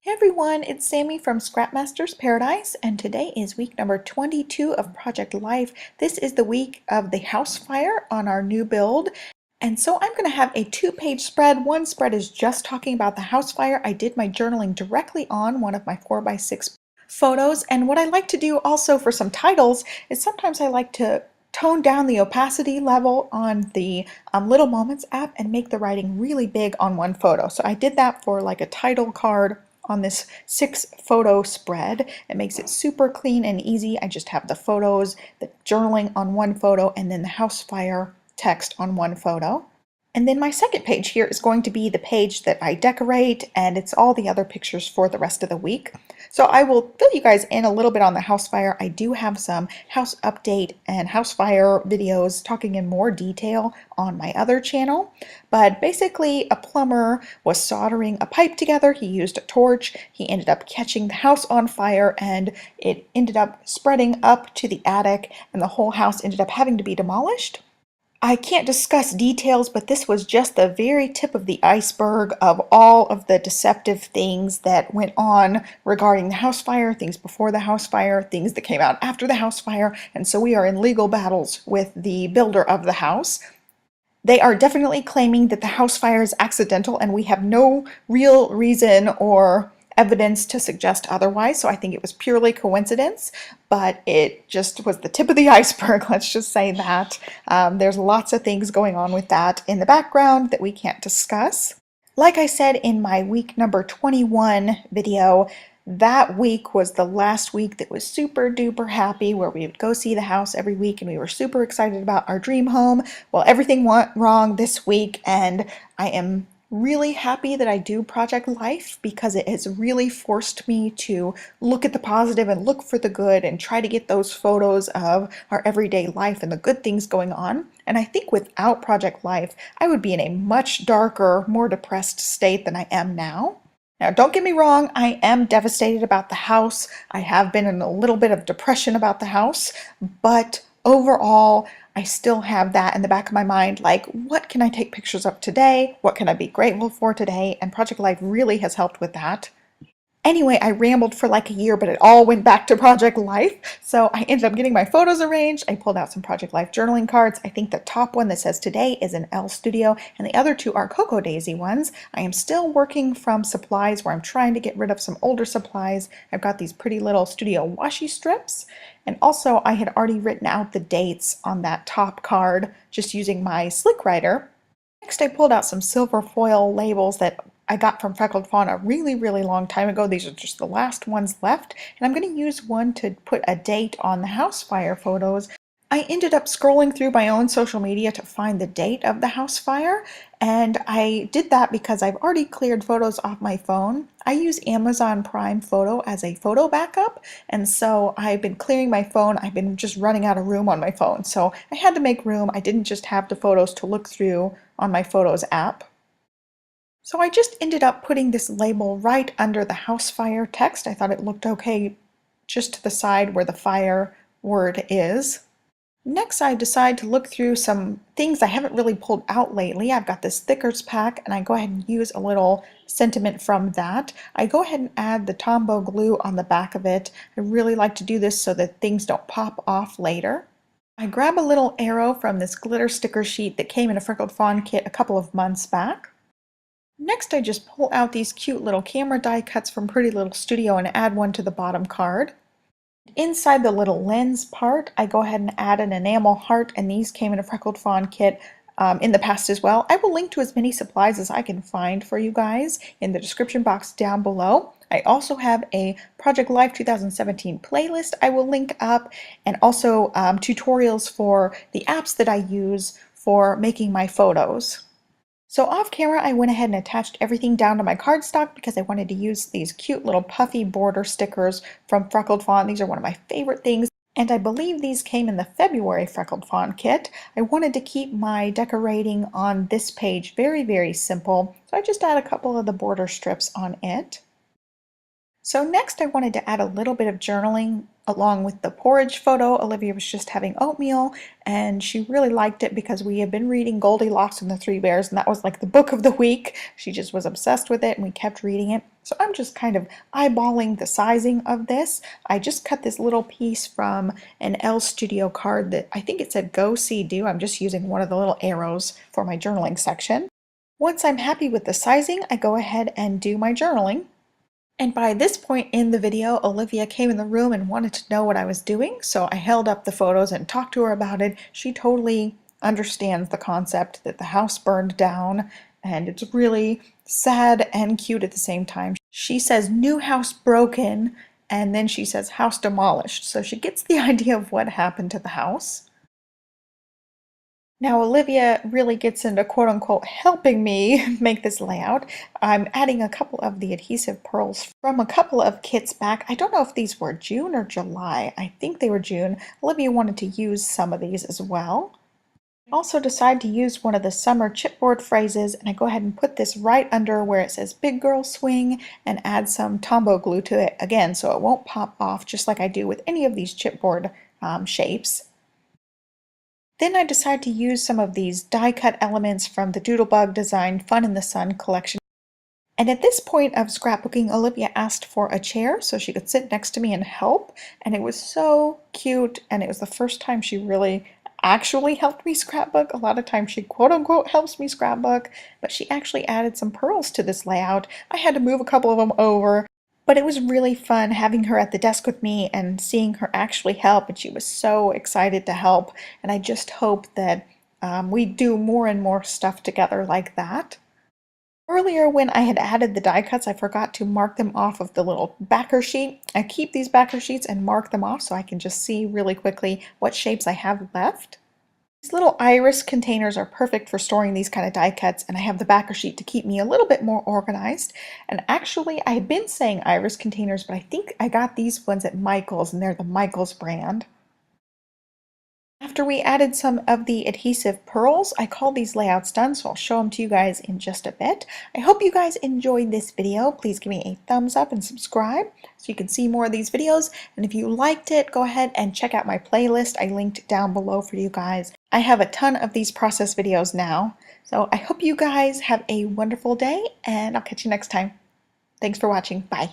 Hey everyone, it's Sammy from Scrapmaster's Paradise, and today is week number 22 of Project Life. This is the week of the house fire on our new build, and so I'm going to have a two-page spread. One spread is just talking about the house fire. I did my journaling directly on one of my 4x6 photos, and what I like to do also for some titles is sometimes I like to tone down the opacity level on the Little Moments app and make the writing really big on one photo. So I did that for like a title card on this 6 photo spread. It makes it super clean and easy. I just have the photos, the journaling on one photo, and then the house fire text on one photo. And then my second page here is going to be the page that I decorate, and it's all the other pictures for the rest of the week. So I will fill you guys in a little bit on the house fire. I do have some house update and house fire videos talking in more detail on my other channel. But basically, a plumber was soldering a pipe together. He used a torch. He ended up catching the house on fire, and it ended up spreading up to the attic, and the whole house ended up having to be demolished. I can't discuss details, but this was just the very tip of the iceberg of all of the deceptive things that went on regarding the house fire, things before the house fire, things that came out after the house fire, and so we are in legal battles with the builder of the house. They are definitely claiming that the house fire is accidental, and we have no real reason or evidence to suggest otherwise, so I think it was purely coincidence, but it just was the tip of the iceberg, let's just say that. There's lots of things going on with that in the background that we can't discuss. Like I said in my week number 21 video, that week was the last week that was super duper happy, where we would go see the house every week and we were super excited about our dream home. Well, everything went wrong this week, and I am really happy that I do Project Life because it has really forced me to look at the positive and look for the good and try to get those photos of our everyday life and the good things going on. And I think without Project Life, I would be in a much darker, more depressed state than I am now. Now, don't get me wrong, I am devastated about the house. I have been in a little bit of depression about the house, but overall, I still have that in the back of my mind, like, what can I take pictures of today? What can I be grateful for today? And Project Life really has helped with that. Anyway, I rambled for like a year, but it all went back to Project Life. So I ended up getting my photos arranged. I pulled out some Project Life journaling cards. I think the top one that says today is an Elle Studio, and the other two are Cocoa Daisy ones. I am still working from supplies where I'm trying to get rid of some older supplies. I've got these pretty little studio washi strips. And also I had already written out the dates on that top card just using my Slick Writer. Next, I pulled out some silver foil labels that I got from Freckled Fawn a really, really long time ago. These are just the last ones left, and I'm going to use one to put a date on the house fire photos. I ended up scrolling through my own social media to find the date of the house fire, and I did that because I've already cleared photos off my phone. I use Amazon Prime Photo as a photo backup, and so I've been clearing my phone. I've been just running out of room on my phone, so I had to make room. I didn't just have the photos to look through on my Photos app. So I just ended up putting this label right under the house fire text. I thought it looked okay just to the side where the fire word is. Next, I decide to look through some things I haven't really pulled out lately. I've got this thickers pack, and I go ahead and use a little sentiment from that. I go ahead and add the Tombow glue on the back of it. I really like to do this so that things don't pop off later. I grab a little arrow from this glitter sticker sheet that came in a Freckled Fawn kit a couple of months back. Next, I just pull out these cute little camera die cuts from Pretty Little Studio and add one to the bottom card. Inside the little lens part, I go ahead and add an enamel heart, and these came in a Freckled Fawn kit in the past as well. I will link to as many supplies as I can find for you guys in the description box down below. I also have a Project Life 2017 playlist I will link up, and also tutorials for the apps that I use for making my photos. So off camera, I went ahead and attached everything down to my cardstock because I wanted to use these cute little puffy border stickers from Freckled Fawn. These are one of my favorite things, and I believe these came in the February Freckled Fawn kit. I wanted to keep my decorating on this page very, very simple, so I just add a couple of the border strips on it. So next I wanted to add a little bit of journaling along with the porridge photo. Olivia was just having oatmeal and she really liked it because we had been reading Goldilocks and the Three Bears, and that was like the book of the week. She just was obsessed with it and we kept reading it. So I'm just kind of eyeballing the sizing of this. I just cut this little piece from an Elle Studio card that I think it said Go See Do. I'm just using one of the little arrows for my journaling section. Once I'm happy with the sizing, I go ahead and do my journaling. And by this point in the video, Olivia came in the room and wanted to know what I was doing, so I held up the photos and talked to her about it. She totally understands the concept that the house burned down, and it's really sad and cute at the same time. She says new house broken, and then she says house demolished, so she gets the idea of what happened to the house. Now Olivia really gets into quote-unquote helping me make this layout. I'm adding a couple of the adhesive pearls from a couple of kits back. I don't know if these were June or July. I think they were June. Olivia wanted to use some of these as well. I also decided to use one of the summer chipboard phrases, and I go ahead and put this right under where it says Big Girl Swing and add some Tombow glue to it again so it won't pop off just like I do with any of these chipboard shapes. Then I decided to use some of these die-cut elements from the Doodlebug Design Fun in the Sun collection. And at this point of scrapbooking, Olivia asked for a chair so she could sit next to me and help, and it was so cute, and it was the first time she really actually helped me scrapbook. A lot of times she quote-unquote helps me scrapbook, but she actually added some pearls to this layout. I had to move a couple of them over, but it was really fun having her at the desk with me and seeing her actually help, and she was so excited to help, and I just hope that we do more and more stuff together like that. Earlier when I had added the die cuts, I forgot to mark them off of the little backer sheet. I keep these backer sheets and mark them off so I can just see really quickly what shapes I have left. These little iris containers are perfect for storing these kind of die cuts, and I have the backer sheet to keep me a little bit more organized. And actually, I had been saying iris containers, but I think I got these ones at Michael's, and they're the Michael's brand. After we added some of the adhesive pearls, I call these layouts done, so I'll show them to you guys in just a bit. I hope you guys enjoyed this video. Please give me a thumbs up and subscribe so you can see more of these videos. And if you liked it, go ahead and check out my playlist. I linked down below for you guys. I have a ton of these process videos now. So I hope you guys have a wonderful day, and I'll catch you next time. Thanks for watching. Bye.